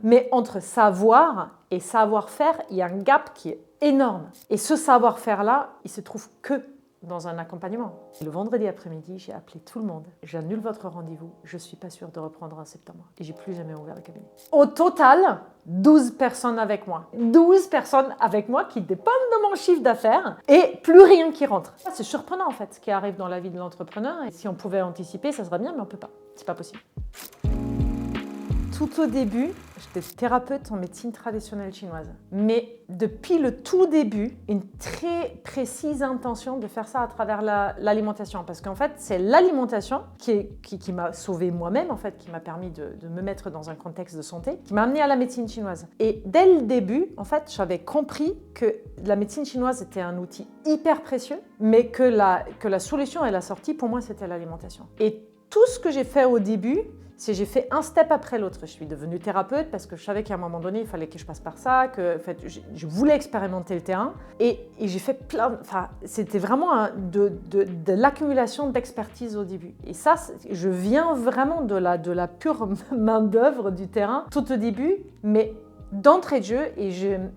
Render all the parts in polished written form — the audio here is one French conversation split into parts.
Mais entre savoir et savoir-faire, il y a un gap qui est énorme. Et ce savoir-faire-là, il se trouve que dans un accompagnement. Le vendredi après-midi, j'ai appelé tout le monde. J'annule votre rendez-vous. Je ne suis pas sûre de reprendre en septembre. Et j'ai plus jamais ouvert le cabinet. Au total, 12 personnes avec moi. 12 personnes avec moi qui dépendent de mon chiffre d'affaires et plus rien qui rentre. C'est surprenant en fait ce qui arrive dans la vie de l'entrepreneur. Et si on pouvait anticiper, ça serait bien, mais on ne peut pas. C'est pas possible. Tout au début, j'étais thérapeute en médecine traditionnelle chinoise. Mais depuis le tout début, une très précise intention de faire ça à travers l'alimentation. Parce qu'en fait, c'est l'alimentation qui m'a sauvée moi-même, en fait, qui m'a permis de me mettre dans un contexte de santé, qui m'a amenée à la médecine chinoise. Et dès le début, en fait, j'avais compris que la médecine chinoise était un outil hyper précieux, mais que la solution et la sortie, pour moi, c'était l'alimentation. Et tout ce que j'ai fait au début, c'est j'ai fait un step après l'autre. Je suis devenue thérapeute parce que je savais qu'à un moment donné, il fallait que je passe par ça, que en fait, je voulais expérimenter le terrain. Et j'ai fait plein... Enfin, c'était vraiment de l'accumulation d'expertise au début. Et ça, je viens vraiment de la pure main-d'œuvre du terrain tout au début, mais d'entrée de jeu, et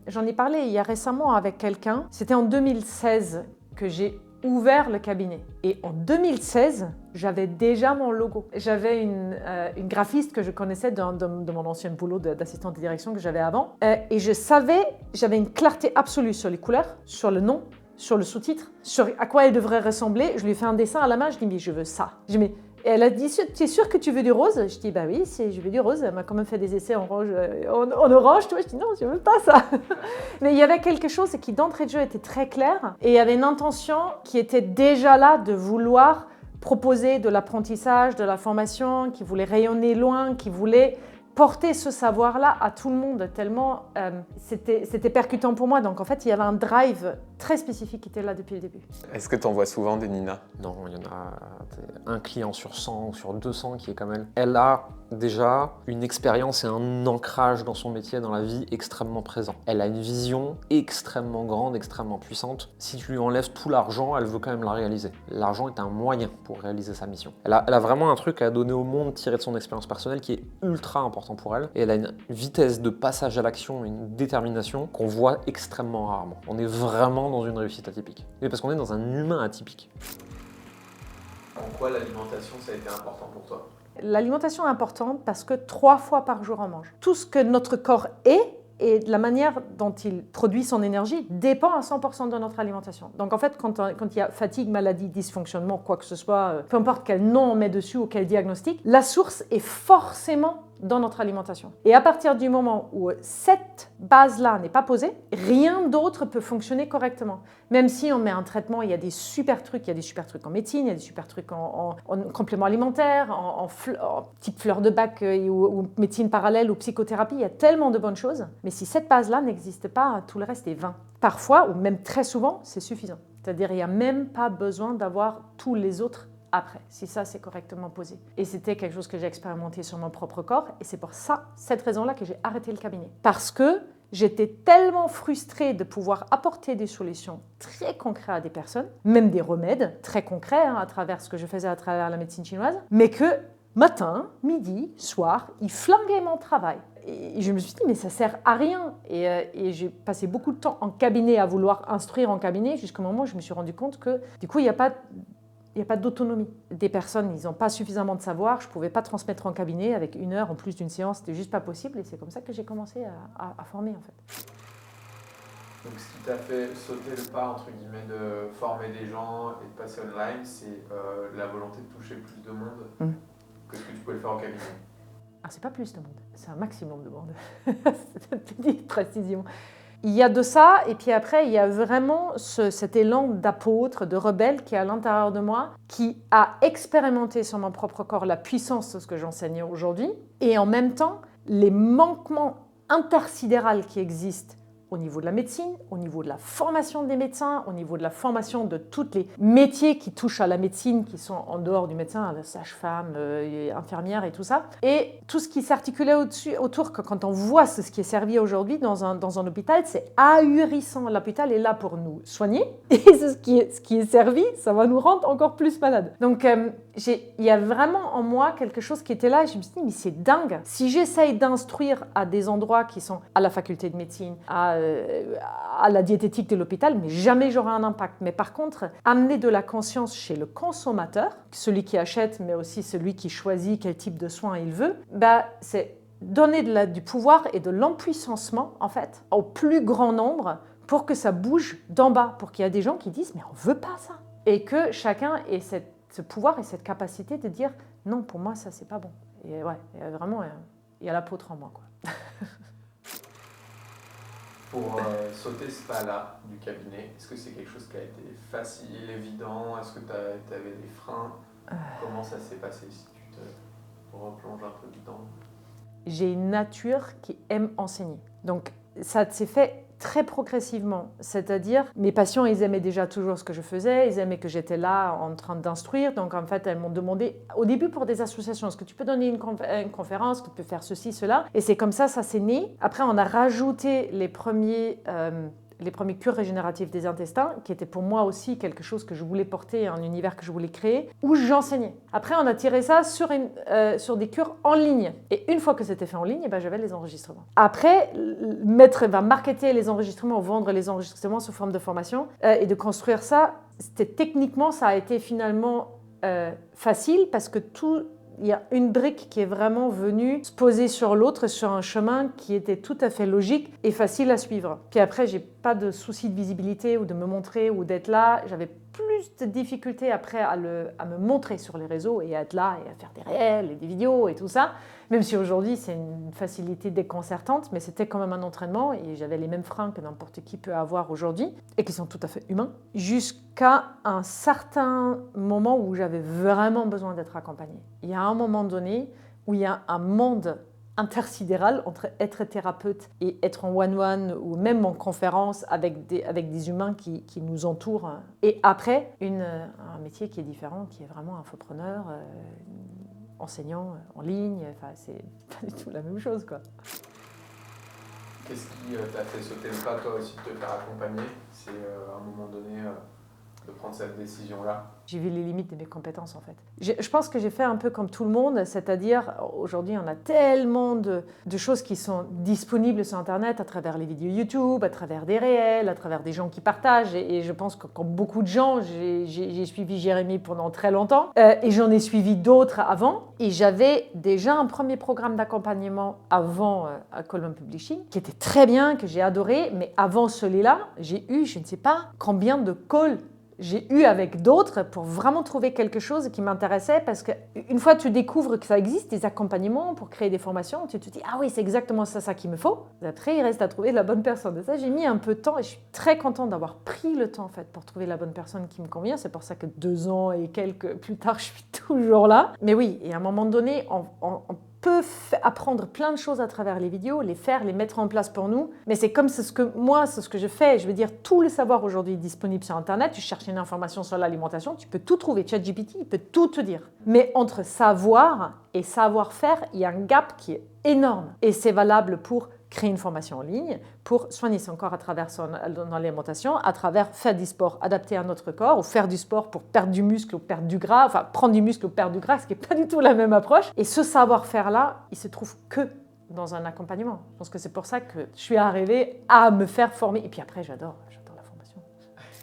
j'en ai parlé il y a récemment avec quelqu'un, c'était en 2016 que j'ai ouvert le cabinet. Et en 2016, j'avais déjà mon logo. J'avais une graphiste que je connaissais de mon ancien boulot d'assistante de direction que j'avais avant. Et je savais, j'avais une clarté absolue sur les couleurs, sur le nom, sur le sous-titre, sur à quoi elle devrait ressembler. Je lui ai fait un dessin à la main, je lui ai dit, mais je veux ça. Et elle a dit, tu es sûre que tu veux du rose? Je dis, bah oui, je veux du rose. Elle m'a quand même fait des essais en rouge, en orange. Tu vois, je dis, non, je veux pas ça. Mais il y avait quelque chose qui, d'entrée de jeu, était très clair. Et il y avait une intention qui était déjà là de vouloir proposer de l'apprentissage, de la formation, qui voulait rayonner loin, qui voulait porter ce savoir-là à tout le monde, tellement c'était percutant pour moi. Donc en fait, il y avait un drive très spécifique qui était là depuis le début. Est-ce que tu en vois souvent des Nina? Non, il y en a un client sur 100 ou sur 200 qui est comme elle. Elle a déjà une expérience et un ancrage dans son métier, dans la vie, extrêmement présent. Elle a une vision extrêmement grande, extrêmement puissante. Si tu lui enlèves tout l'argent, elle veut quand même la réaliser. L'argent est un moyen pour réaliser sa mission. Elle a vraiment un truc à donner au monde tiré de son expérience personnelle qui est ultra important pour elle. Et elle a une vitesse de passage à l'action, une détermination qu'on voit extrêmement rarement. On est vraiment dans une réussite atypique. Mais parce qu'on est dans un humain atypique. En quoi l'alimentation, ça a été important pour toi? L'alimentation est importante parce que 3 fois par jour on mange. Tout ce que notre corps est et la manière dont il produit son énergie dépend à 100% de notre alimentation. Donc en fait, quand il y a fatigue, maladie, dysfonctionnement, quoi que ce soit, peu importe quel nom on met dessus ou quel diagnostic, la source est forcément dans notre alimentation. Et à partir du moment où cette base-là n'est pas posée, rien d'autre peut fonctionner correctement. Même si on met un traitement, il y a des super trucs, en médecine, il y a des super trucs en complément alimentaire, en type fleur de bac ou médecine parallèle ou psychothérapie, il y a tellement de bonnes choses. Mais si cette base-là n'existe pas, tout le reste est vain. Parfois, ou même très souvent, c'est suffisant. C'est-à-dire qu'il n'y a même pas besoin d'avoir tous les autres après, si ça c'est correctement posé. Et c'était quelque chose que j'ai expérimenté sur mon propre corps et c'est pour cette raison-là que j'ai arrêté le cabinet. Parce que j'étais tellement frustrée de pouvoir apporter des solutions très concrètes à des personnes, même des remèdes très concrets à travers ce que je faisais à travers la médecine chinoise, mais que matin, midi, soir, ils flinguaient mon travail. Et je me suis dit, mais ça sert à rien. Et j'ai passé beaucoup de temps en cabinet à vouloir instruire en cabinet jusqu'au moment où je me suis rendu compte que du coup, il n'y a pas d'autonomie. Des personnes, ils n'ont pas suffisamment de savoir. Je ne pouvais pas transmettre en cabinet avec 1 heure en plus d'une séance. C'était juste pas possible. Et c'est comme ça que j'ai commencé à former, en fait. Donc ce qui t'a fait sauter le pas, entre guillemets, de former des gens et de passer online, c'est la volonté de toucher plus de monde que ce que tu pouvais le faire en cabinet. Ah, c'est pas plus de monde. C'est un maximum de monde. C'est une petite précision. Il y a de ça, et puis après, il y a vraiment cet élan d'apôtre, de rebelle qui est à l'intérieur de moi, qui a expérimenté sur mon propre corps la puissance de ce que j'enseigne aujourd'hui, et en même temps, les manquements intersidéraux qui existent au niveau de la médecine, au niveau de la formation des médecins, au niveau de la formation de tous les métiers qui touchent à la médecine, qui sont en dehors du médecin, la sage-femme, infirmière et tout ça. Et tout ce qui s'articulait autour, que quand on voit ce qui est servi aujourd'hui dans un hôpital, c'est ahurissant. L'hôpital est là pour nous soigner, et ce qui est servi, ça va nous rendre encore plus malades. Donc il y a vraiment en moi quelque chose qui était là et je me suis dit, mais c'est dingue. Si j'essaye d'instruire à des endroits qui sont à la faculté de médecine, à la diététique de l'hôpital, mais jamais j'aurai un impact. Mais par contre, amener de la conscience chez le consommateur, celui qui achète, mais aussi celui qui choisit quel type de soins il veut, c'est donner du pouvoir et de l'empuissancement, en fait, au plus grand nombre pour que ça bouge d'en bas, pour qu'il y ait des gens qui disent « mais on veut pas ça ». Et que chacun ait ce pouvoir et cette capacité de dire « non, pour moi, ça, c'est pas bon ». Et ouais, vraiment, il y a l'apôtre en moi, quoi. Pour sauter ce pas-là du cabinet, est-ce que c'est quelque chose qui a été facile, évident? Est-ce que tu avais des freins? Comment ça s'est passé si tu te replonges un peu dedans? J'ai une nature qui aime enseigner. Donc, ça s'est fait très progressivement. C'est-à-dire, mes patients, ils aimaient déjà toujours ce que je faisais, ils aimaient que j'étais là en train d'instruire. Donc, en fait, elles m'ont demandé, au début pour des associations, est-ce que tu peux donner une conférence, est-ce que tu peux faire ceci, cela? Et c'est comme ça s'est né. Après, on a rajouté les premiers cures régénératives des intestins, qui était pour moi aussi quelque chose que je voulais porter, un univers que je voulais créer, où j'enseignais. Après, on a tiré ça sur des cures en ligne. Et une fois que c'était fait en ligne, j'avais les enregistrements. Après, marketer les enregistrements ou vendre les enregistrements sous forme de formation et de construire ça, techniquement, ça a été finalement facile parce que il y a une brique qui est vraiment venue se poser sur l'autre, sur un chemin qui était tout à fait logique et facile à suivre. Puis après, j'ai pas de souci de visibilité ou de me montrer ou d'être là. J'avais plus de difficultés après à me montrer sur les réseaux et à être là et à faire des réels et des vidéos et tout ça. Même si aujourd'hui, c'est une facilité déconcertante, mais c'était quand même un entraînement et j'avais les mêmes freins que n'importe qui peut avoir aujourd'hui et qui sont tout à fait humains. Jusqu'à un certain moment où j'avais vraiment besoin d'être accompagnée. Il y a un moment donné où il y a un monde intersidéral entre être thérapeute et être en one-one ou même en conférence avec des humains qui nous entourent. Et après, un métier qui est différent, qui est vraiment infopreneur, enseignant en ligne, c'est pas du tout la même chose, quoi. Qu'est-ce qui t'a fait sauter le pas, toi aussi, de te faire accompagner? C'est à un moment donné de prendre cette décision-là? J'ai vu les limites de mes compétences, en fait. Je pense que j'ai fait un peu comme tout le monde, c'est-à-dire, aujourd'hui, on a tellement de choses qui sont disponibles sur Internet à travers les vidéos YouTube, à travers des réels, à travers des gens qui partagent. Et je pense que comme beaucoup de gens, j'ai suivi Jérémy pendant très longtemps et j'en ai suivi d'autres avant. Et j'avais déjà un premier programme d'accompagnement avant à Coleman Publishing qui était très bien, que j'ai adoré. Mais avant celui-là, j'ai eu, je ne sais pas combien de calls j'ai eu avec d'autres pour vraiment trouver quelque chose qui m'intéressait parce qu'une fois tu découvres que ça existe, des accompagnements pour créer des formations, tu te dis « Ah oui, c'est exactement ça qu'il me faut ». Après, il reste à trouver la bonne personne. Et ça, j'ai mis un peu de temps et je suis très contente d'avoir pris le temps en fait, pour trouver la bonne personne qui me convient. C'est pour ça que 2 ans et quelques plus tard, je suis toujours là. Mais oui, et à un moment donné, on peut apprendre plein de choses à travers les vidéos, les faire, les mettre en place pour nous. Mais c'est ce que je fais. Je veux dire, tout le savoir aujourd'hui est disponible sur Internet. Tu cherches une information sur l'alimentation, tu peux tout trouver. ChatGPT, il peut tout te dire. Mais entre savoir et savoir-faire, il y a un gap qui est énorme. Et c'est valable pour créer une formation en ligne, pour soigner son corps à travers son alimentation, à travers faire du sport adapté à notre corps, ou faire du sport pour perdre du muscle ou perdre du gras, enfin prendre du muscle ou perdre du gras, ce qui n'est pas du tout la même approche. Et ce savoir-faire-là, il se trouve que dans un accompagnement. Je pense que c'est pour ça que je suis arrivée à me faire former. Et puis après, j'adore la formation.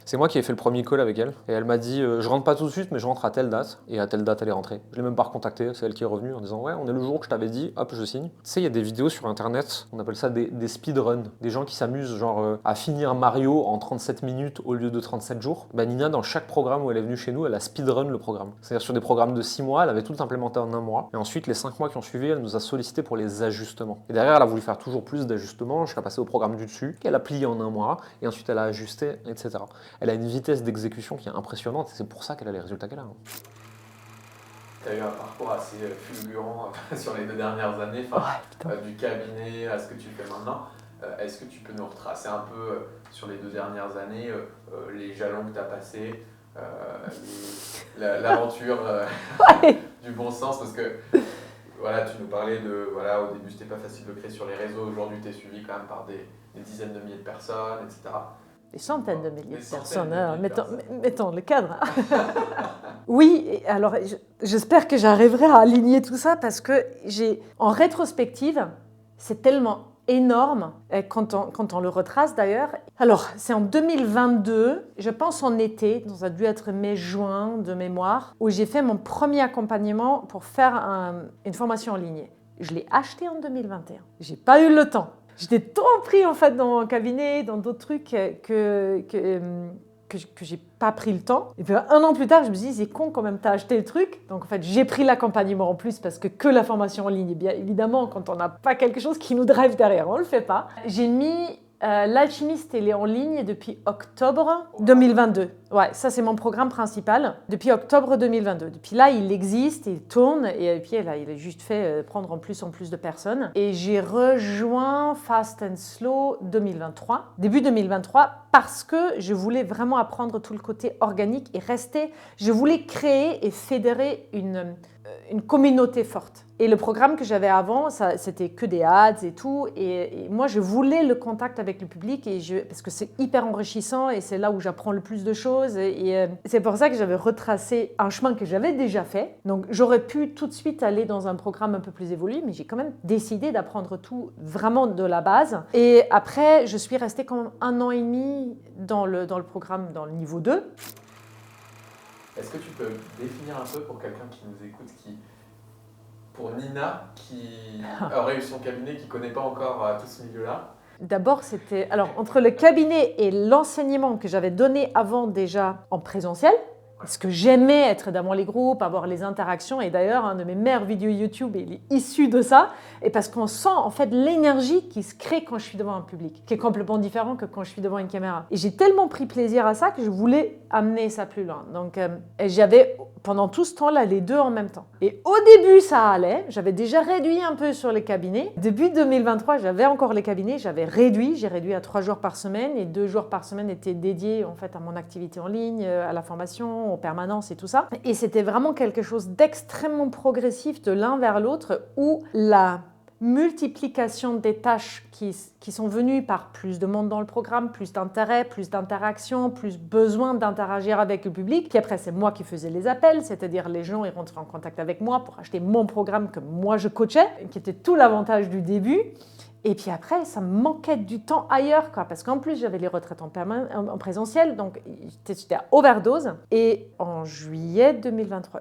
C'est moi qui ai fait le premier call avec elle et elle m'a dit je rentre pas tout de suite mais je rentre à telle date et à telle date elle est rentrée. Je l'ai même pas recontactée, c'est elle qui est revenue en disant ouais on est le jour que je t'avais dit, hop je signe. Tu sais il y a des vidéos sur internet, on appelle ça des speedruns, des gens qui s'amusent genre à finir Mario en 37 minutes au lieu de 37 jours. Nina dans chaque programme où elle est venue chez nous elle a speedrun le programme. C'est-à-dire sur des programmes de 6 mois elle avait tout implémenté en 1 mois et ensuite les 5 mois qui ont suivi elle nous a sollicité pour les ajustements. Et derrière elle a voulu faire toujours plus d'ajustements jusqu'à passer au programme du dessus qu'elle a plié en 1 mois et ensuite elle a ajusté etc. Elle a une vitesse d'exécution qui est impressionnante et c'est pour ça qu'elle a les résultats qu'elle a. Tu as eu un parcours assez fulgurant sur les 2 dernières années, du cabinet à ce que tu fais maintenant. Est-ce que tu peux nous retracer un peu sur les 2 dernières années les jalons que tu as passés, l'aventure du bon sens? Parce que voilà, tu nous parlais de, voilà, au début c'était pas facile de créer sur les réseaux, aujourd'hui tu es suivi quand même par des dizaines de milliers de personnes, etc. des centaines de milliers Des de personnes. centaines de milliers de personnes. Mettons le cadre. Oui, alors j'espère que j'arriverai à aligner tout ça parce que en rétrospective, c'est tellement énorme quand on le retrace d'ailleurs. Alors, c'est en 2022, je pense en été, ça a dû être mai-juin de mémoire, où j'ai fait mon premier accompagnement pour faire une formation en ligne. Je l'ai acheté en 2021. J'ai pas eu le temps. J'étais trop pris en fait dans mon cabinet, dans d'autres trucs que j'ai pas pris le temps. Et puis un an plus tard, je me suis dit, c'est con quand même, t'as acheté le truc. Donc en fait, j'ai pris l'accompagnement en plus parce que la formation en ligne, bien évidemment, quand on n'a pas quelque chose qui nous drive derrière, on le fait pas. J'ai mis l'Alchimiste, il est en ligne depuis octobre 2022. Ouais, ça c'est mon programme principal depuis octobre 2022. Depuis là, il existe, il tourne et puis là, il est juste fait prendre en plus de personnes. Et j'ai rejoint Fast and Slow 2023, début 2023, parce que je voulais vraiment apprendre tout le côté organique et rester. Je voulais créer et fédérer une communauté forte. Et le programme que j'avais avant, c'était que des ads et tout. Et moi, je voulais le contact avec le public parce que c'est hyper enrichissant et c'est là où j'apprends le plus de choses. Et c'est pour ça que j'avais retracé un chemin que j'avais déjà fait. Donc, j'aurais pu tout de suite aller dans un programme un peu plus évolué, mais j'ai quand même décidé d'apprendre tout vraiment de la base. Et après, je suis restée quand même 1 an et demi dans le programme, dans le niveau 2. Est-ce que tu peux définir un peu pour quelqu'un qui nous écoute, pour Nina, qui aurait eu son cabinet, qui ne connaît pas encore tout ce milieu-là? D'abord, c'était entre le cabinet et l'enseignement que j'avais donné avant déjà en présentiel, parce que j'aimais être dans les groupes, avoir les interactions. Et d'ailleurs, un de mes meilleures vidéos YouTube, il est issu de ça. Et parce qu'on sent en fait l'énergie qui se crée quand je suis devant un public, qui est complètement différent que quand je suis devant une caméra. Et j'ai tellement pris plaisir à ça que je voulais amener ça plus loin. Donc, j'avais pendant tout ce temps-là les deux en même temps. Et au début, ça allait. J'avais déjà réduit un peu sur les cabinets. Début 2023, j'avais encore les cabinets. J'ai réduit à 3 jours par semaine. Et 2 jours par semaine étaient dédiés en fait à mon activité en ligne, à la formation, aux permanences et tout ça. Et c'était vraiment quelque chose d'extrêmement progressif de l'un vers l'autre où la multiplication des tâches qui sont venues par plus de monde dans le programme, plus d'intérêt, plus d'interaction, plus besoin d'interagir avec le public. Puis après, c'est moi qui faisais les appels, c'est-à-dire les gens ils rentraient en contact avec moi pour acheter mon programme que moi je coachais, qui était tout l'avantage du début. Et puis après, ça me manquait du temps ailleurs, parce qu'en plus, j'avais les retraites en présentiel, donc j'étais à overdose. Et en juin 2023,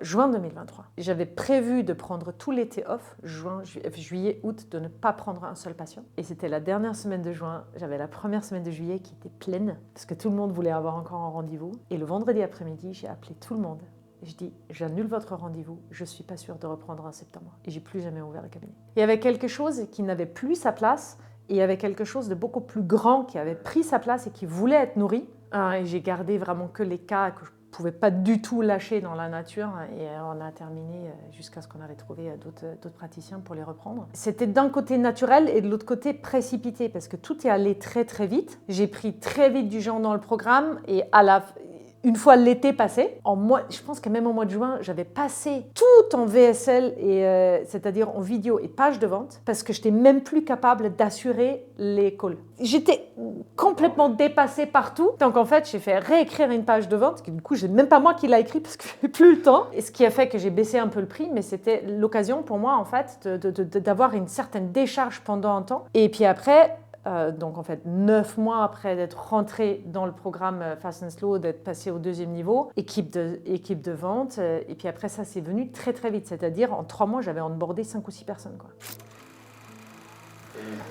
j'avais prévu de prendre tout l'été off, juillet, août, de ne pas prendre un seul patient. Et c'était la dernière semaine de juin, j'avais la première semaine de juillet qui était pleine, parce que tout le monde voulait avoir encore un rendez-vous. Et le vendredi après-midi, j'ai appelé tout le monde. Je dis, j'annule votre rendez-vous, je ne suis pas sûre de reprendre en septembre. Et j'ai plus jamais ouvert le cabinet. Il y avait quelque chose qui n'avait plus sa place et il y avait quelque chose de beaucoup plus grand qui avait pris sa place et qui voulait être nourri. Et j'ai gardé vraiment que les cas que je ne pouvais pas du tout lâcher dans la nature et on a terminé jusqu'à ce qu'on avait trouvé d'autres praticiens pour les reprendre. C'était d'un côté naturel et de l'autre côté précipité parce que tout est allé très très vite. J'ai pris très vite du gens dans le programme et une fois l'été passé, je pense que même au mois de juin, j'avais passé tout en VSL, c'est-à-dire en vidéo et page de vente, parce que je n'étais même plus capable d'assurer les calls. J'étais complètement dépassée partout. Donc en fait, j'ai fait réécrire une page de vente, que du coup, c'est même pas moi qui l'ai écrit parce que je n'avais plus le temps. Et ce qui a fait que j'ai baissé un peu le prix, mais c'était l'occasion pour moi, en fait, d'avoir une certaine décharge pendant un temps. Et puis après, donc en fait 9 mois après d'être rentrée dans le programme Fast and Slow, d'être passée au 2e niveau, équipe de vente, et puis après ça c'est venu très très vite, c'est-à-dire en 3 mois j'avais onboardé 5 ou 6 personnes, quoi.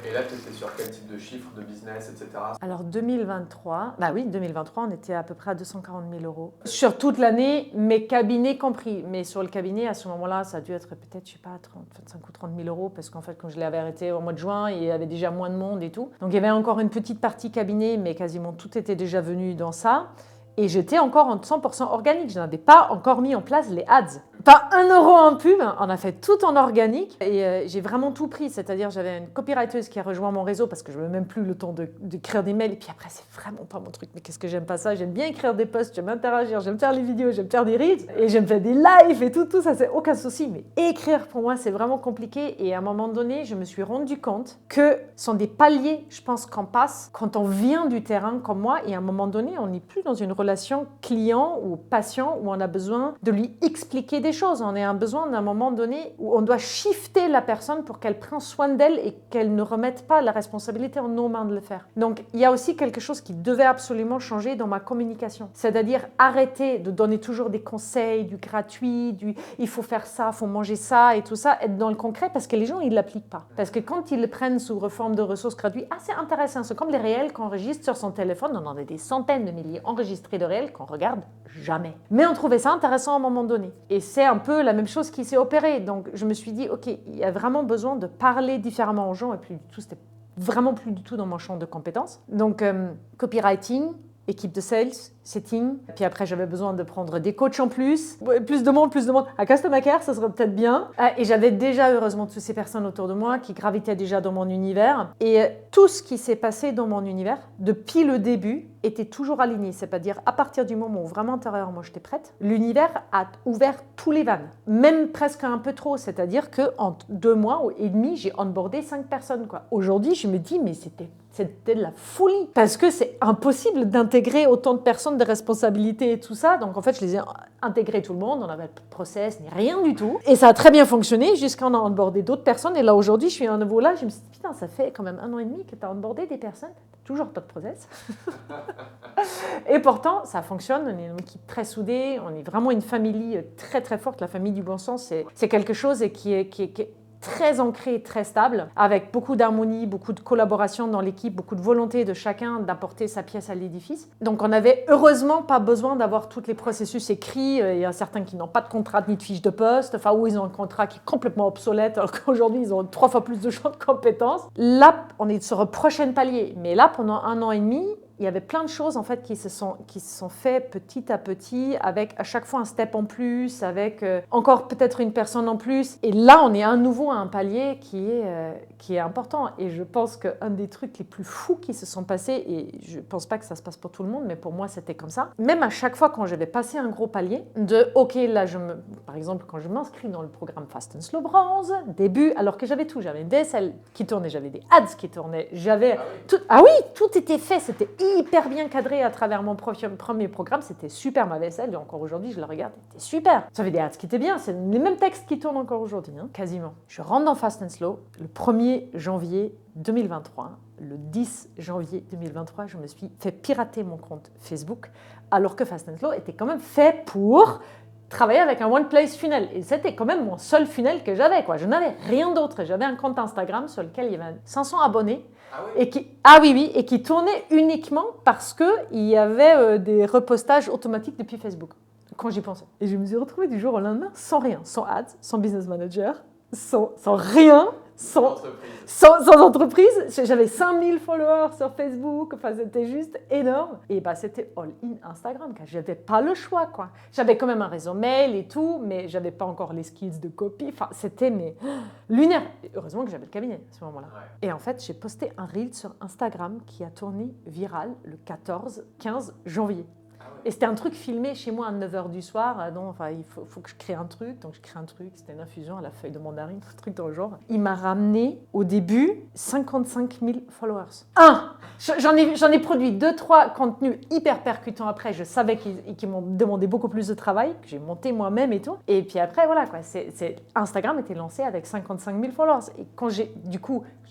Et là, tu étais sur quel type de chiffre, de business, etc. Alors 2023, on était à peu près à 240 000 euros. Sur toute l'année, mes cabinets compris. Mais sur le cabinet, à ce moment-là, ça a dû être peut-être, 25 ou 30 000 euros, parce qu'en fait, quand je l'avais arrêté au mois de juin, il y avait déjà moins de monde et tout. Donc il y avait encore une petite partie cabinet, mais quasiment tout était déjà venu dans ça. Et j'étais encore en 100% organique, je n'avais pas encore mis en place les ads. Pas 1 euro en pub, on a fait tout en organique et j'ai vraiment tout pris. C'est-à-dire, j'avais une copywriteuse qui a rejoint mon réseau parce que je n'avais même plus le temps d'écrire des mails. Et puis après, c'est vraiment pas mon truc. Mais qu'est-ce que j'aime pas ça? J'aime bien écrire des posts, j'aime interagir, j'aime faire les vidéos, j'aime faire des reels et j'aime faire des lives et tout ça, c'est aucun souci. Mais écrire, pour moi, c'est vraiment compliqué. Et à un moment donné, je me suis rendu compte que ce sont des paliers, je pense, qu'on passe quand on vient du terrain comme moi. Et à un moment donné, on n'est plus dans une relation client ou patient où on a besoin de lui expliquer des choses. On a besoin d'un moment donné où on doit shifter la personne pour qu'elle prenne soin d'elle et qu'elle ne remette pas la responsabilité en nos mains de le faire. Donc, il y a aussi quelque chose qui devait absolument changer dans ma communication. C'est-à-dire arrêter de donner toujours des conseils, du gratuit, il faut faire ça, il faut manger ça et tout ça, être dans le concret parce que les gens, ils ne l'appliquent pas. Parce que quand ils le prennent sous forme de ressources gratuites, c'est intéressant. C'est comme les réels qu'on enregistre sur son téléphone. On en a des centaines de milliers enregistrés de réels qu'on regarde jamais. Mais on trouvait ça intéressant à un moment donné. Et c'est un peu la même chose qui s'est opérée. Donc, je me suis dit, OK, il y a vraiment besoin de parler différemment aux gens. Et puis, du tout, c'était vraiment plus du tout dans mon champ de compétences. Donc, copywriting, équipe de sales, setting. Puis après, j'avais besoin de prendre des coachs en plus. Plus de monde. À Customer Care, ça serait peut-être bien. Et j'avais déjà, heureusement, toutes ces personnes autour de moi qui gravitaient déjà dans mon univers. Et tout ce qui s'est passé dans mon univers, depuis le début, était toujours aligné. C'est-à-dire, à partir du moment où vraiment intérieurement j'étais prête, l'univers a ouvert tous les vannes. Même presque un peu trop. C'est-à-dire qu'en 2 mois et demi, j'ai onboardé 5 personnes, quoi. Aujourd'hui, je me dis, mais c'était de la folie. Parce que c'est impossible d'intégrer autant de personnes, de responsabilités et tout ça. Donc, en fait, je les ai intégrés tout le monde. On n'avait pas de process, ni rien du tout. Et ça a très bien fonctionné jusqu'à on a onboardé d'autres personnes. Et là, aujourd'hui, je suis à nouveau là. Je me suis dit, putain, ça fait quand même 1 an et demi que tu as onboardé des personnes. Toujours pas de process. Et pourtant, ça fonctionne. On est une équipe très soudée. On est vraiment une famille très, très forte. La famille du bon sens, c'est quelque chose qui est très ancré, très stable, avec beaucoup d'harmonie, beaucoup de collaboration dans l'équipe, beaucoup de volonté de chacun d'apporter sa pièce à l'édifice. Donc on n'avait heureusement pas besoin d'avoir tous les processus écrits. Il y a certains qui n'ont pas de contrat ni de fiche de poste, enfin où ils ont un contrat qui est complètement obsolète, alors qu'aujourd'hui ils ont 3 fois plus de champs de compétences. Là, on est sur un prochain palier. Mais là, pendant 1 an et demi, il y avait plein de choses en fait qui se sont faites petit à petit, avec à chaque fois un step en plus, avec encore peut-être une personne en plus. Et là, on est à nouveau à un palier qui est important. Et je pense qu'un des trucs les plus fous qui se sont passés, et je ne pense pas que ça se passe pour tout le monde, mais pour moi, c'était comme ça. Même à chaque fois quand j'avais passé un gros palier, OK, là, par exemple, quand je m'inscris dans le programme Fast and Slow Bronze, début, alors que j'avais tout, j'avais des DSL qui tournaient, j'avais des ads qui tournaient, j'avais tout. Ah oui, tout était fait, c'était hyper bien cadré à travers mon premier programme, c'était super. Ma vaisselle, et encore aujourd'hui, je la regarde, c'était super. J'avais des ads qui étaient bien, c'est les mêmes textes qui tournent encore aujourd'hui, quasiment. Je rentre dans Fast and Slow le 1er janvier 2023. Le 10 janvier 2023, je me suis fait pirater mon compte Facebook, alors que Fast and Slow était quand même fait pour travailler avec un One Place Funnel. Et c'était quand même mon seul funnel que j'avais, quoi. Je n'avais rien d'autre. J'avais un compte Instagram sur lequel il y avait 500 abonnés. Ah oui. Et qui tournait uniquement parce qu'il y avait des repostages automatiques depuis Facebook, quand j'y pensais. Et je me suis retrouvée du jour au lendemain sans rien, sans ads, sans business manager, sans rien, sans entreprise. J'avais 5000 followers sur Facebook, enfin c'était juste énorme. Et c'était all-in Instagram, car j'avais pas le choix, quoi. J'avais quand même un réseau mail et tout, mais j'avais pas encore les skills de copie. Enfin, c'était lunaire. Et heureusement que j'avais le cabinet à ce moment-là. Ouais. Et en fait, j'ai posté un reel sur Instagram qui a tourné viral le 15 janvier. Et c'était un truc filmé chez moi à 9h du soir. Donc, enfin, il faut que je crée un truc. Donc, je crée un truc. C'était une infusion à la feuille de mandarine, un truc dans le genre. Il m'a ramené, au début, 55 000 followers. J'en ai produit 2-3 contenus hyper percutants après. Je savais qu'ils m'ont demandé beaucoup plus de travail, que j'ai monté moi-même et tout. Et puis après, voilà, quoi. Instagram était lancé avec 55 000 followers. Et quand j'ai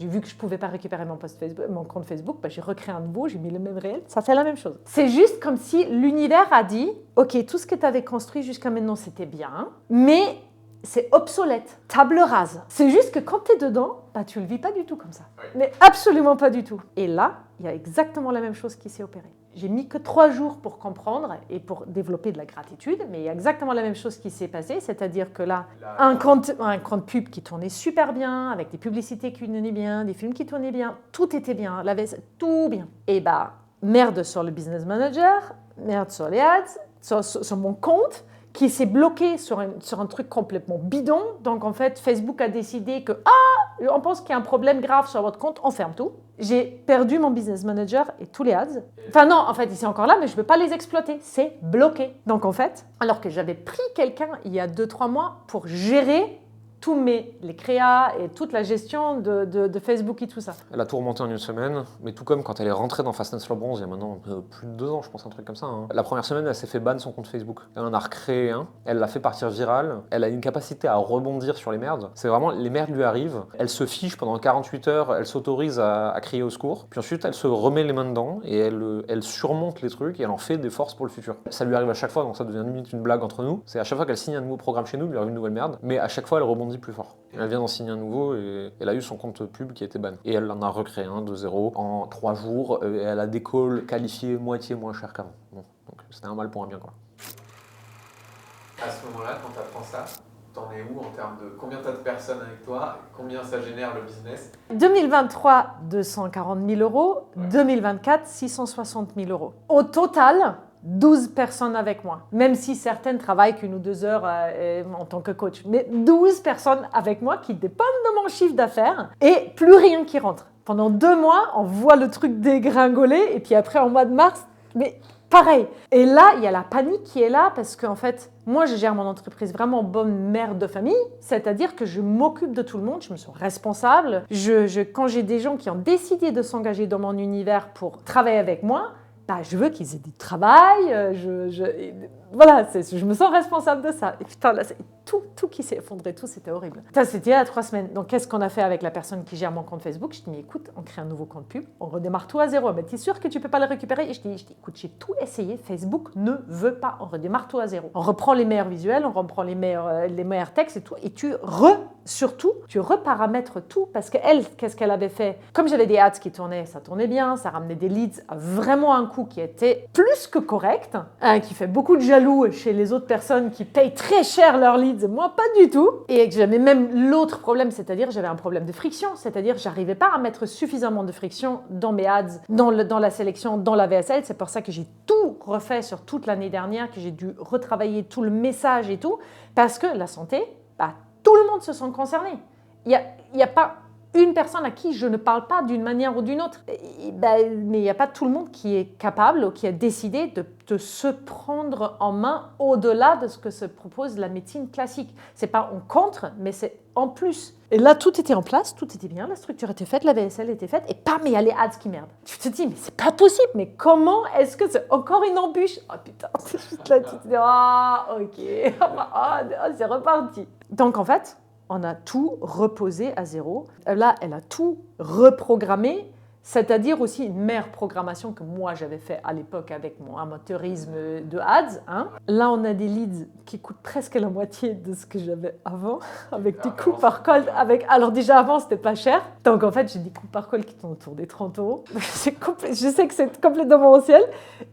vu que je ne pouvais pas récupérer mon compte Facebook, j'ai recréé un nouveau, j'ai mis le même réel. Ça fait la même chose. C'est juste comme si l'univers a dit, OK, tout ce que tu avais construit jusqu'à maintenant, c'était bien, mais c'est obsolète, table rase. C'est juste que quand tu es dedans, tu le vis pas du tout comme ça. Oui. Mais absolument pas du tout. Et là, il y a exactement la même chose qui s'est opérée. J'ai mis que 3 jours pour comprendre et pour développer de la gratitude, mais il y a exactement la même chose qui s'est passée, c'est-à-dire que là, un compte pub qui tournait super bien, avec des publicités qui tournaient bien, des films qui tournaient bien, tout était bien, la vaisselle, tout bien. Et merde sur le business manager, merde sur les ads, sur mon compte, qui s'est bloqué sur un truc complètement bidon. Donc en fait, Facebook a décidé que on pense qu'il y a un problème grave sur votre compte, on ferme tout. J'ai perdu mon business manager et tous les ads. Enfin non, en fait, il est encore là, mais je ne peux pas les exploiter. C'est bloqué. Donc en fait, alors que j'avais pris quelqu'un il y a 2-3 mois pour gérer tous les créas et toute la gestion de Facebook et tout ça. Elle a tout remonté en une semaine, mais tout comme quand elle est rentrée dans Fast and Slow Bronze il y a maintenant plus de 2 ans, je pense, un truc comme ça. La première semaine, elle s'est fait ban son compte Facebook. Elle en a recréé un, elle l'a fait partir viral, elle a une capacité à rebondir sur les merdes. C'est vraiment, les merdes lui arrivent, elle se fiche pendant 48 heures, elle s'autorise à crier au secours, puis ensuite elle se remet les mains dedans et elle surmonte les trucs et elle en fait des forces pour le futur. Ça lui arrive à chaque fois, donc ça devient limite une blague entre nous. C'est à chaque fois qu'elle signe un nouveau programme chez nous, il lui arrive une nouvelle merde, mais à chaque fois elle rebondit plus fort. Elle vient d'en signer un nouveau et elle a eu son compte pub qui était ban. Et elle en a recréé un de 0 en 3 jours et elle a des calls qualifiés moitié moins cher qu'avant. Bon, donc c'était un mal pour un bien, quoi. À ce moment-là, quand tu apprends ça, t'en es où en termes de combien t'as de personnes avec toi, combien ça génère le business? 2023, 240 000 euros. Ouais. 2024, 660 000 euros. Au total, 12 personnes avec moi, même si certaines travaillent qu'1 ou 2 heures en tant que coach. Mais 12 personnes avec moi qui dépendent de mon chiffre d'affaires et plus rien qui rentre. Pendant 2 mois, on voit le truc dégringoler et puis après, en mois de mars, mais pareil. Et là, il y a la panique qui est là parce qu'en fait, moi, je gère mon entreprise vraiment bonne mère de famille, c'est-à-dire que je m'occupe de tout le monde, je me sens responsable. Quand j'ai des gens qui ont décidé de s'engager dans mon univers pour travailler avec moi, bah, je veux qu'ils aient du travail, voilà, je me sens responsable de ça. Et putain, là, c'est tout qui s'est effondré, tout, c'était horrible. Ça, c'était il y a 3 semaines. Donc, qu'est-ce qu'on a fait avec la personne qui gère mon compte Facebook? Je dis, mais écoute, on crée un nouveau compte pub, on redémarre tout à 0. Mais t'es sûr que tu peux pas le récupérer? Et je dis, écoute, j'ai tout essayé, Facebook ne veut pas, on redémarre tout à 0. On reprend les meilleurs visuels, on reprend les meilleurs textes et tout, et surtout, tu reparamètres tout, parce qu'elle, qu'est-ce qu'elle avait fait? Comme j'avais des ads qui tournaient, ça tournait bien, ça ramenait des leads à vraiment un coût qui était plus que correct, qui fait beaucoup de jaloux chez les autres personnes qui payent très cher leurs leads, moi pas du tout. Et que j'avais même l'autre problème, c'est-à-dire j'avais un problème de friction, c'est-à-dire j'arrivais pas à mettre suffisamment de friction dans mes ads, dans la sélection, dans la VSL. C'est pour ça que j'ai tout refait sur toute l'année dernière, que j'ai dû retravailler tout le message et tout, parce que la santé, bah, tout le monde se sent concerné. Il y a pas une personne à qui je ne parle pas d'une manière ou d'une autre. Mais il n'y a pas tout le monde qui est capable ou qui a décidé de se prendre en main au-delà de ce que se propose la médecine classique. C'est pas en contre, mais c'est en plus. Et là, tout était en place, tout était bien, la structure était faite, la VSL était faite, et pam, il y a les ads qui merdent. Tu te dis, mais c'est pas possible, mais comment est-ce que c'est encore une embûche? Oh putain, c'est juste là, tu te dis, ok, c'est reparti. Donc en fait, on a tout reposé à 0. Là, elle a tout reprogrammé, c'est-à-dire aussi une meilleure programmation que moi j'avais fait à l'époque avec mon amateurisme de ads. Hein. Là, on a des leads qui coûtent presque la moitié de ce que j'avais avant, avec des coûts par call. Alors déjà avant, c'était pas cher. Donc en fait, j'ai des coûts par call qui tournent autour des 30 euros. Je sais que c'est complètement au ciel.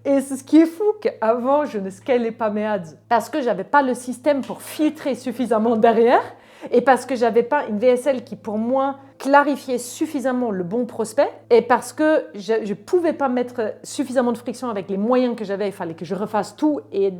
Et c'est ce qui est fou qu'avant, je ne scalais pas mes ads parce que j'avais pas le système pour filtrer suffisamment derrière. Et parce que j'avais pas une VSL qui, pour moi, clarifiait suffisamment le bon prospect, et parce que je pouvais pas mettre suffisamment de friction avec les moyens que j'avais, il fallait que je refasse tout, et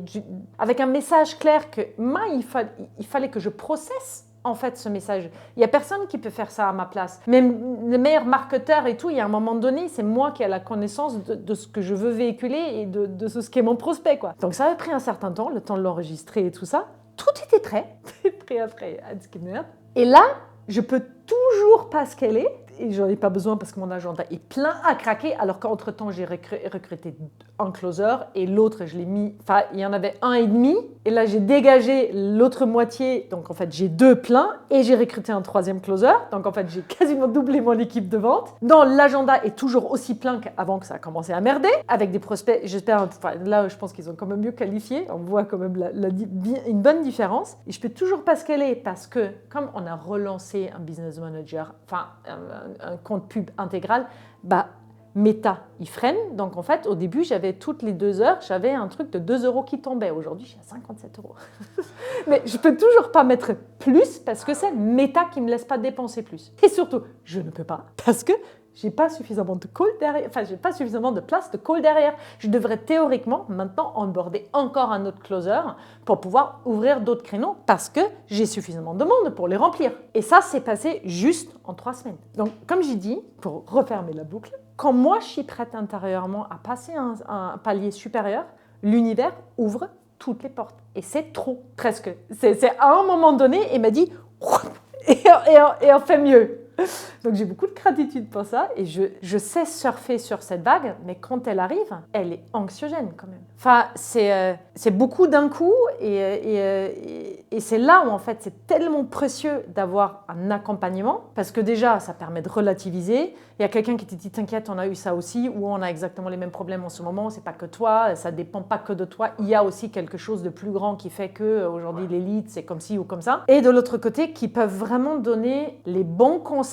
avec un message clair que moi, il fallait que je processe en fait ce message. Il y a personne qui peut faire ça à ma place. Même les meilleurs marketeurs et tout, il y a un moment donné, c'est moi qui ai la connaissance de ce que je veux véhiculer et de ce qu'est mon prospect, quoi. Donc ça a pris un certain temps, le temps de l'enregistrer et tout ça. Tout était prêt après AdSkinner. Et là, je peux toujours pas scaler, et j'en ai pas besoin parce que mon agenda est plein à craquer, alors qu'entre-temps, j'ai recruté un closer et l'autre, je l'ai mis, enfin, il y en avait 1,5, et là, j'ai dégagé l'autre moitié, donc en fait, j'ai 2 pleins, et j'ai recruté un 3e closer, donc en fait, j'ai quasiment doublé mon équipe de vente. Non, l'agenda est toujours aussi plein qu'avant que ça a commencé à merder, avec des prospects, j'espère, enfin, là, je pense qu'ils ont quand même mieux qualifié, on voit quand même une bonne différence, et je peux toujours pas scaler parce que, comme on a relancé un business manager, enfin, un compte pub intégral, bah, Meta, il freine. Donc, en fait, au début, j'avais toutes les 2 heures, j'avais un truc de 2 euros qui tombait. Aujourd'hui, je suis à 57 euros. Mais je peux toujours pas mettre plus parce que c'est Meta qui me laisse pas dépenser plus. Et surtout, je ne peux pas parce que j'ai pas suffisamment de call derrière, enfin, j'ai pas suffisamment de place de call derrière. Je devrais théoriquement maintenant onboarder encore un autre closer pour pouvoir ouvrir d'autres créneaux parce que j'ai suffisamment de monde pour les remplir. Et ça, c'est passé juste en 3 semaines. Donc, comme j'ai dit, pour refermer la boucle, quand moi, je suis prête intérieurement à passer un palier supérieur, l'univers ouvre toutes les portes. Et c'est trop, presque. C'est à un moment donné, il m'a dit et on fait mieux. Donc j'ai beaucoup de gratitude pour ça et je sais surfer sur cette vague, mais quand elle arrive, elle est anxiogène quand même. Enfin, c'est beaucoup d'un coup et c'est là où en fait c'est tellement précieux d'avoir un accompagnement parce que déjà ça permet de relativiser. Il y a quelqu'un qui te dit t'inquiète, on a eu ça aussi ou on a exactement les mêmes problèmes en ce moment, c'est pas que toi, ça dépend pas que de toi. Il y a aussi quelque chose de plus grand qui fait que aujourd'hui l'élite c'est comme ci ou comme ça. Et de l'autre côté, qui peuvent vraiment donner les bons conseils.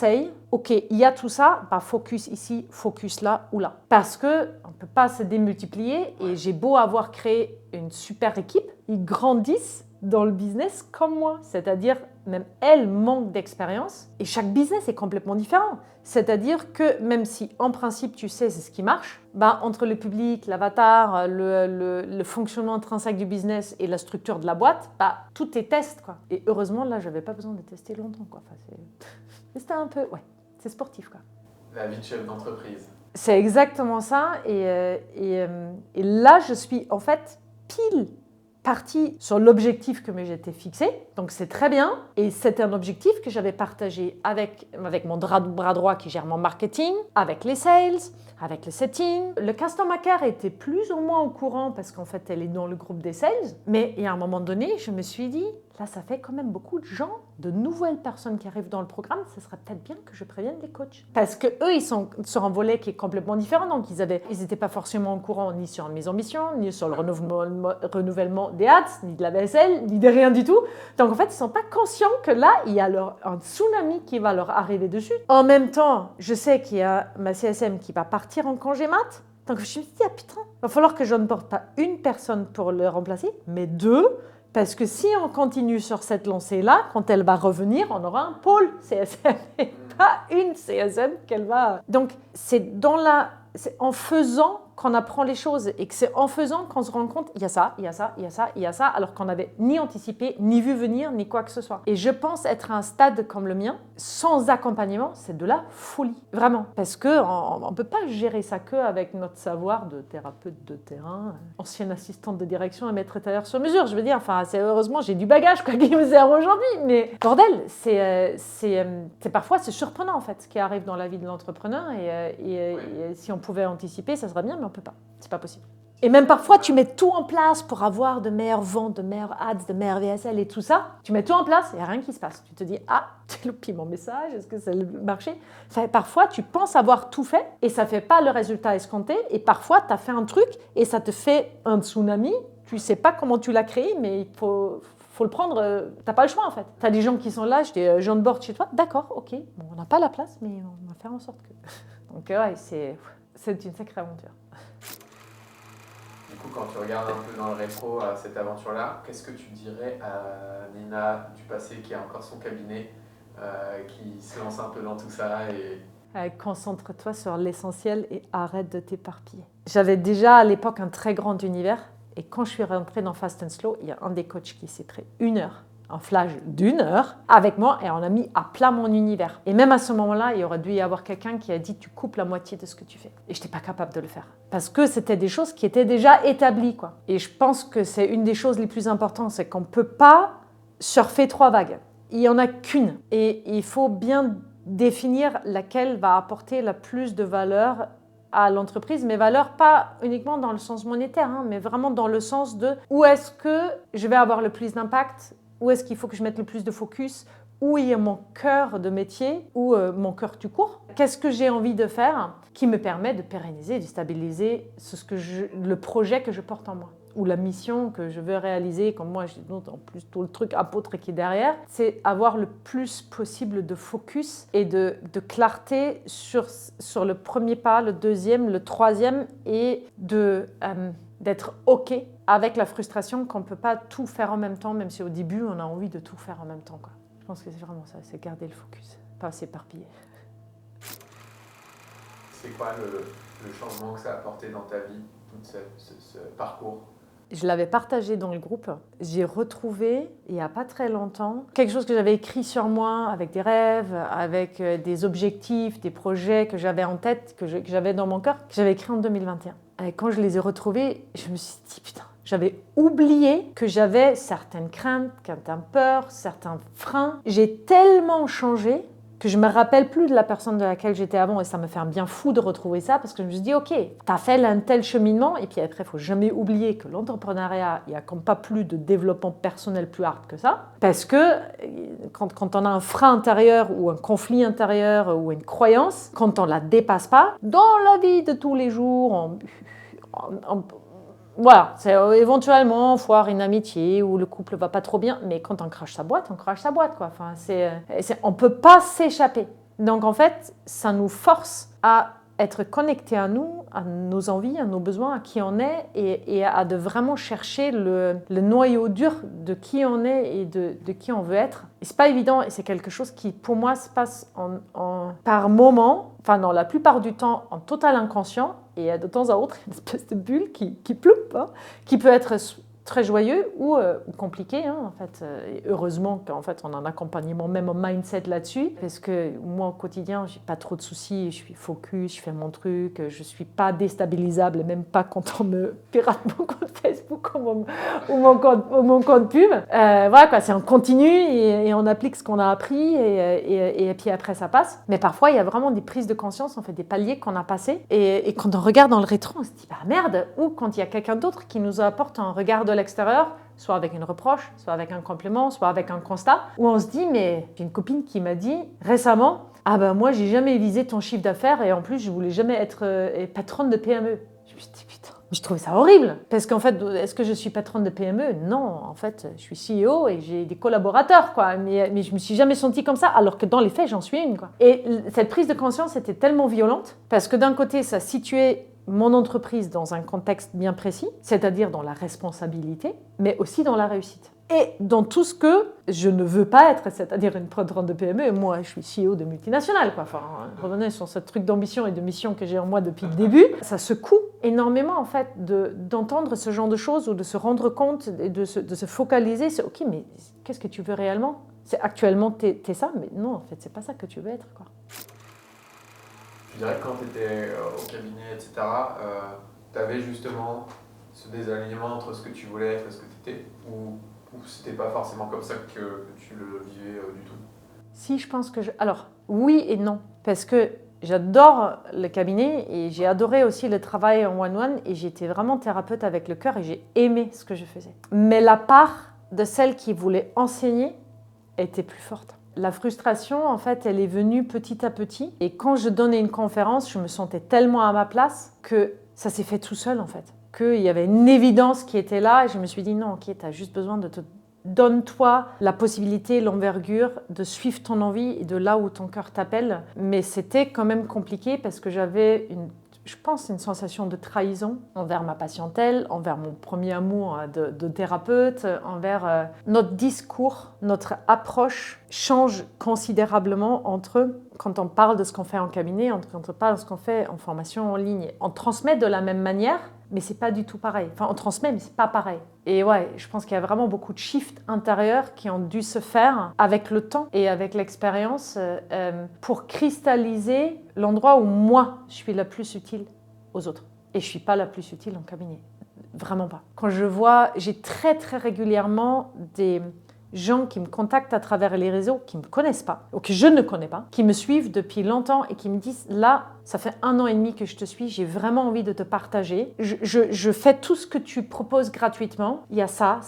Ok, il y a tout ça, bah focus ici, focus là ou là. Parce qu'on ne peut pas se démultiplier et j'ai beau avoir créé une super équipe, ils grandissent dans le business comme moi. C'est-à-dire, même elles manquent d'expérience et chaque business est complètement différent. C'est-à-dire que même si en principe tu sais c'est ce qui marche, bah, entre le public, l'avatar, le fonctionnement intrinsèque du business et la structure de la boîte, bah, tout est test, quoi. Et heureusement, là, je n'avais pas besoin de tester longtemps, quoi. Enfin, c'était un peu... Ouais. C'est sportif, quoi. La vie de chef d'entreprise. C'est exactement ça. Et là, je suis en fait pile partie sur l'objectif que j'étais fixé. Donc, c'est très bien. Et c'était un objectif que j'avais partagé avec mon bras droit qui gère mon marketing, avec les sales, avec le setting. Le customer care était plus ou moins au courant parce qu'en fait, elle est dans le groupe des sales. Mais il y a un moment donné, je me suis dit, là, ça fait quand même beaucoup de gens, de nouvelles personnes qui arrivent dans le programme. Ce serait peut-être bien que je prévienne les coachs. Parce qu'eux, ils sont sur un volet qui est complètement différent. Donc, ils n'étaient pas forcément au courant ni sur la mise en mission, ni sur le renouvellement des ads, ni de la vaisselle, ni de rien du tout. Donc, en fait, ils ne sont pas conscients que là, il y a un tsunami qui va leur arriver dessus. En même temps, je sais qu'il y a ma CSM qui va partir en congé mat. Donc, je me suis dit, ah putain, il va falloir que je ne porte pas une personne pour le remplacer, mais 2. Parce que si on continue sur cette lancée-là, quand elle va revenir, on aura un pôle CSM et pas une CSM qu'elle va... Donc, c'est en faisant qu'on apprend les choses et que c'est en faisant qu'on se rend compte il y a ça, il y a ça, il y a ça, il y a ça, alors qu'on n'avait ni anticipé, ni vu venir, ni quoi que ce soit. Et je pense être à un stade comme le mien, sans accompagnement, c'est de la folie, vraiment. Parce qu'on ne peut pas gérer ça qu'avec notre savoir de thérapeute de terrain, ancienne assistante de direction et maître tailleur sur mesure. Je veux dire, enfin, heureusement, j'ai du bagage quoi, qui me sert aujourd'hui, mais bordel, parfois c'est surprenant en fait ce qui arrive dans la vie de l'entrepreneur et si on pouvait anticiper, ça serait bien, mais on peut pas. C'est pas possible. Et même parfois, tu mets tout en place pour avoir de meilleures ventes, de meilleurs ads, de meilleurs VSL et tout ça. Tu mets tout en place et il n'y a rien qui se passe. Tu te dis, ah, j'ai loupé mon message, est-ce que c'est le marché? Enfin, parfois, tu penses avoir tout fait et ça ne fait pas le résultat escompté. Et parfois, tu as fait un truc et ça te fait un tsunami. Tu ne sais pas comment tu l'as créé, mais il faut le prendre. Tu n'as pas le choix, en fait. Tu as des gens qui sont là, je dis, j'en borde chez toi. D'accord, ok. Bon, on n'a pas la place, mais on va faire en sorte que... Donc, ouais, c'est une sacrée aventure. Du coup, quand tu regardes un peu dans le rétro cette aventure-là, qu'est-ce que tu dirais à Nina du passé qui a encore son cabinet, qui se lance un peu dans tout ça et... Concentre-toi sur l'essentiel et arrête de t'éparpiller. J'avais déjà à l'époque un très grand univers et quand je suis rentrée dans Fast and Slow, il y a un des coachs qui s'est pris 1 heure, un flash d'1 heure avec moi et on a mis à plat mon univers. Et même à ce moment-là, il aurait dû y avoir quelqu'un qui a dit tu coupes la moitié de ce que tu fais. Et je n'étais pas capable de le faire. Parce que c'était des choses qui étaient déjà établies, quoi. Et je pense que c'est une des choses les plus importantes, c'est qu'on ne peut pas surfer 3 vagues. Il n'y en a qu'une. Et il faut bien définir laquelle va apporter la plus de valeur à l'entreprise, mais valeur pas uniquement dans le sens monétaire, hein, mais vraiment dans le sens de où est-ce que je vais avoir le plus d'impact, où est-ce qu'il faut que je mette le plus de focus, où il y a mon cœur de métier, ou mon cœur tout court. Qu'est-ce que j'ai envie de faire qui me permet de pérenniser, de stabiliser le projet que je porte en moi, ou la mission que je veux réaliser, comme moi, j'ai en plus tout le truc apôtre qui est derrière, c'est avoir le plus possible de focus et de clarté sur le premier pas, le deuxième, le troisième, et d'être OK avec la frustration qu'on ne peut pas tout faire en même temps, même si au début, on a envie de tout faire en même temps, quoi. Je pense que c'est vraiment ça, c'est garder le focus, pas s'éparpiller. C'est quoi le changement que ça a apporté dans ta vie, tout ce parcours? Je l'avais partagé dans le groupe. J'ai retrouvé, il n'y a pas très longtemps, quelque chose que j'avais écrit sur moi, avec des rêves, avec des objectifs, des projets que j'avais en tête, que j'avais dans mon cœur, que j'avais écrit en 2021. Et quand je les ai retrouvés, je me suis dit, putain, j'avais oublié que j'avais certaines craintes, certaines peurs, certains freins. J'ai tellement changé que je me rappelle plus de la personne de laquelle j'étais avant, et ça me fait un bien fou de retrouver ça, parce que je me suis dit, ok, t'as fait un tel cheminement, et puis après, il faut jamais oublier que l'entrepreneuriat, il n'y a comme pas plus de développement personnel plus hard que ça, parce que quand on a un frein intérieur, ou un conflit intérieur, ou une croyance, quand on la dépasse pas, dans la vie de tous les jours, voilà, c'est éventuellement foire une amitié où le couple va pas trop bien, mais quand on crache sa boîte, on crache sa boîte, quoi. Enfin, on peut pas s'échapper. Donc en fait, ça nous force à être connectés à nous, à nos envies, à nos besoins, à qui on est, et à de vraiment chercher le noyau dur de qui on est et de qui on veut être. Et c'est pas évident, et c'est quelque chose qui, pour moi, se passe par moment, enfin non, la plupart du temps, en total inconscient, et de temps à autre, une espèce de bulle qui ploupe, hein, qui peut être très joyeux ou compliqué, hein, en fait. Et heureusement qu'en fait, on a un accompagnement, même un mindset là-dessus, parce que moi, au quotidien, j'ai pas trop de soucis, je suis focus, je fais mon truc, je suis pas déstabilisable, même pas quand on me pirate mon compte Facebook ou mon compte pub. Voilà, quoi, c'est on continue et on applique ce qu'on a appris et puis après, ça passe. Mais parfois, il y a vraiment des prises de conscience, en fait, des paliers qu'on a passés. Et quand on regarde dans le rétro, on se dit, bah merde, ou quand il y a quelqu'un d'autre qui nous apporte un regard de l'extérieur, soit avec une reproche, soit avec un complément, soit avec un constat, où on se dit, mais j'ai une copine qui m'a dit récemment, ah ben moi j'ai jamais visé ton chiffre d'affaires et en plus je voulais jamais être patronne de PME. Je me suis dit, putain, je trouvais ça horrible, parce qu'en fait, est-ce que je suis patronne de PME? Non, en fait, je suis CEO et j'ai des collaborateurs, quoi, mais je me suis jamais sentie comme ça, alors que dans les faits, j'en suis une, quoi. Et cette prise de conscience était tellement violente, parce que d'un côté, ça situait mon entreprise dans un contexte bien précis, c'est-à-dire dans la responsabilité, mais aussi dans la réussite. Et dans tout ce que je ne veux pas être, c'est-à-dire une patronne de PME, moi je suis CEO de multinationale, quoi. Enfin, revenez sur ce truc d'ambition et de mission que j'ai en moi depuis le début. Ça secoue énormément en fait d'entendre ce genre de choses ou de se rendre compte et de se focaliser sur ok, mais qu'est-ce que tu veux réellement? C'est actuellement t'es ça, mais non, en fait c'est pas ça que tu veux être, quoi. Je dirais que quand tu étais au cabinet, etc., tu avais justement ce désalignement entre ce que tu voulais être et ce que tu étais, ou c'était pas forcément comme ça que tu le vivais du tout? Si, je pense que alors, oui et non, parce que j'adore le cabinet et j'ai adoré aussi le travail en one-one et j'étais vraiment thérapeute avec le cœur et j'ai aimé ce que je faisais. Mais la part de celle qui voulait enseigner était plus forte. La frustration, en fait, elle est venue petit à petit. Et quand je donnais une conférence, je me sentais tellement à ma place que ça s'est fait tout seul, en fait. Qu'il y avait une évidence qui était là. Et je me suis dit, non, ok, tu as juste besoin de te... Donne-toi la possibilité, l'envergure de suivre ton envie et de là où ton cœur t'appelle. Mais c'était quand même compliqué parce que j'avais je pense, une sensation de trahison envers ma patientèle, envers mon premier amour de thérapeute, envers notre discours, notre approche change considérablement quand on parle de ce qu'on fait en cabinet, quand on parle de ce qu'on fait en formation en ligne. On transmet de la même manière, mais c'est pas du tout pareil. Enfin, on transmet, mais c'est pas pareil. Et ouais, je pense qu'il y a vraiment beaucoup de shifts intérieurs qui ont dû se faire avec le temps et avec l'expérience pour cristalliser l'endroit où moi, je suis la plus utile aux autres. Et je suis pas la plus utile en cabinet. Vraiment pas. Quand je vois, j'ai très très régulièrement des gens qui me contactent à travers les réseaux, qui ne me connaissent pas, ou que je ne connais pas, qui me suivent depuis longtemps et qui me disent « Là, ça fait 1 an et demi que je te suis, j'ai vraiment envie de te partager. Je fais tout ce que tu proposes gratuitement. Il y a ça,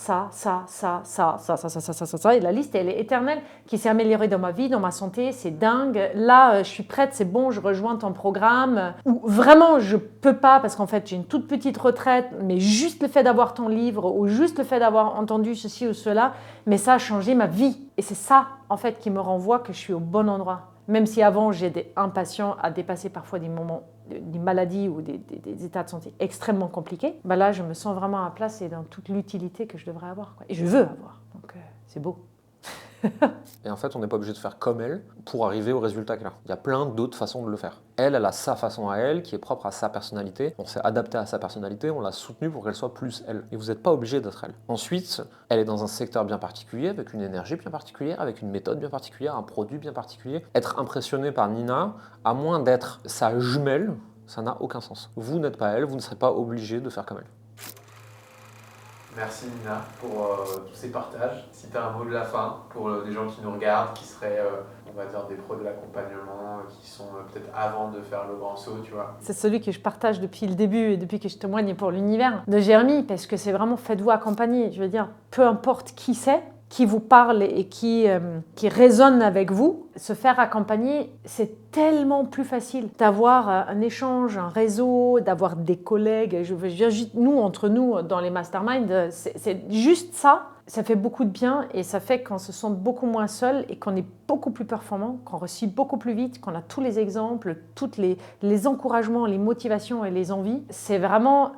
et la liste, elle est éternelle, qui s'est améliorée dans ma vie, dans ma santé, c'est dingue. Là, je suis prête, c'est bon, je rejoins ton programme. Ou vraiment, je peux pas, parce qu'en fait, j'ai une toute petite retraite, mais juste le fait d'avoir ton livre, ou juste le fait d'avoir entendu ceci ou cela, mais ça a changé ma vie. Et c'est ça, en fait, qui me renvoie que je suis au bon endroit. Même si avant, j'ai un patient à dépasser parfois des moments, des maladies ou des états de santé extrêmement compliqués, bah là, je me sens vraiment à place et dans toute l'utilité que je devrais avoir, quoi. Et je veux avoir. Donc, c'est beau. Et en fait, on n'est pas obligé de faire comme elle pour arriver au résultat qu'elle a. Il y a plein d'autres façons de le faire. Elle a sa façon à elle, qui est propre à sa personnalité. On s'est adapté à sa personnalité, on l'a soutenue pour qu'elle soit plus elle. Et vous n'êtes pas obligé d'être elle. Ensuite, elle est dans un secteur bien particulier, avec une énergie bien particulière, avec une méthode bien particulière, un produit bien particulier. Être impressionné par Nina, à moins d'être sa jumelle, ça n'a aucun sens. Vous n'êtes pas elle, vous ne serez pas obligé de faire comme elle. Merci Nina pour tous ces partages. Si tu as un mot de la fin pour les gens qui nous regardent, qui seraient, on va dire, des pros de l'accompagnement, qui sont peut-être avant de faire le grand saut, tu vois. C'est celui que je partage depuis le début et depuis que je témoigne pour l'univers de Jérémy, parce que c'est vraiment faites-vous accompagner. Je veux dire, peu importe qui c'est, qui vous parle et qui résonne avec vous, se faire accompagner, c'est tellement plus facile d'avoir un échange, un réseau, d'avoir des collègues. Je veux dire, nous, entre nous, dans les masterminds, c'est juste ça. Ça fait beaucoup de bien et ça fait qu'on se sent beaucoup moins seul et qu'on est beaucoup plus performant, qu'on réussit beaucoup plus vite, qu'on a tous les exemples, tous les encouragements, les motivations et les envies. C'est vraiment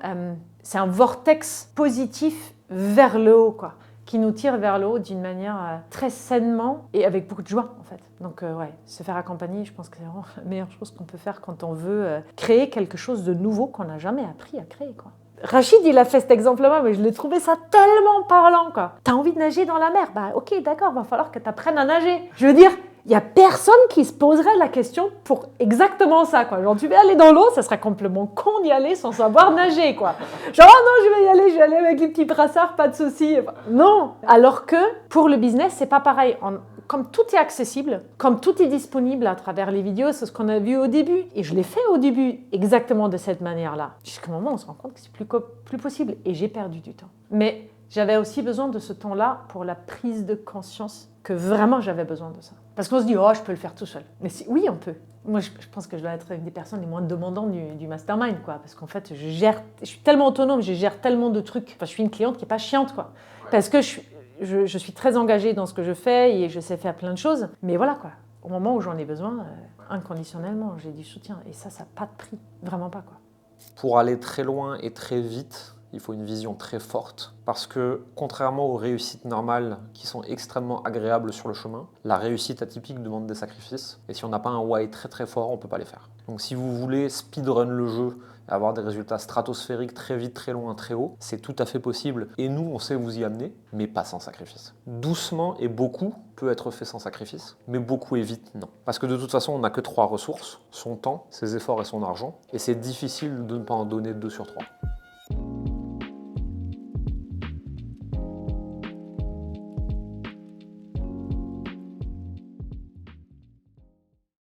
c'est un vortex positif vers le haut, quoi, qui nous tire vers le haut d'une manière très sainement et avec beaucoup de joie, en fait. Donc, ouais, se faire accompagner, je pense que c'est vraiment la meilleure chose qu'on peut faire quand on veut créer quelque chose de nouveau qu'on n'a jamais appris à créer, quoi. Rachid, il a fait cet exemple-là, mais je l'ai trouvé ça tellement parlant, quoi. T'as envie de nager dans la mer? Bah, ok, d'accord, va falloir que t'apprennes à nager. Je veux dire, il n'y a personne qui se poserait la question pour exactement ça, quoi. Genre, tu veux aller dans l'eau, ça serait complètement con d'y aller sans savoir nager, quoi. Genre, oh non, je vais y aller avec les petits brassards, pas de souci. Non. Alors que pour le business, c'est pas pareil. Comme tout est accessible, comme tout est disponible à travers les vidéos, c'est ce qu'on a vu au début. Et je l'ai fait au début exactement de cette manière-là. Jusqu'au moment où on se rend compte que c'est plus possible. Et j'ai perdu du temps. Mais j'avais aussi besoin de ce temps-là pour la prise de conscience que vraiment j'avais besoin de ça. Parce qu'on se dit, oh, je peux le faire tout seul. Mais oui, on peut. Moi, je pense que je dois être une des personnes les moins demandantes du mastermind, quoi. Parce qu'en fait, je suis tellement autonome, je gère tellement de trucs. Enfin, je suis une cliente qui n'est pas chiante, quoi. Parce que je suis très engagée dans ce que je fais et je sais faire plein de choses. Mais voilà, quoi. Au moment où j'en ai besoin, inconditionnellement, j'ai du soutien. Et ça n'a pas de prix. Vraiment pas, quoi. Pour aller très loin et très vite, il faut une vision très forte. Parce que, contrairement aux réussites normales qui sont extrêmement agréables sur le chemin, la réussite atypique demande des sacrifices. Et si on n'a pas un why très très fort, on ne peut pas les faire. Donc si vous voulez speedrun le jeu et avoir des résultats stratosphériques très vite, très loin, très haut, c'est tout à fait possible. Et nous, on sait vous y amener, mais pas sans sacrifice. Doucement et beaucoup peut être fait sans sacrifice, mais beaucoup et vite, non. Parce que de toute façon, on n'a que 3 ressources, son temps, ses efforts et son argent. Et c'est difficile de ne pas en donner 2 sur 3.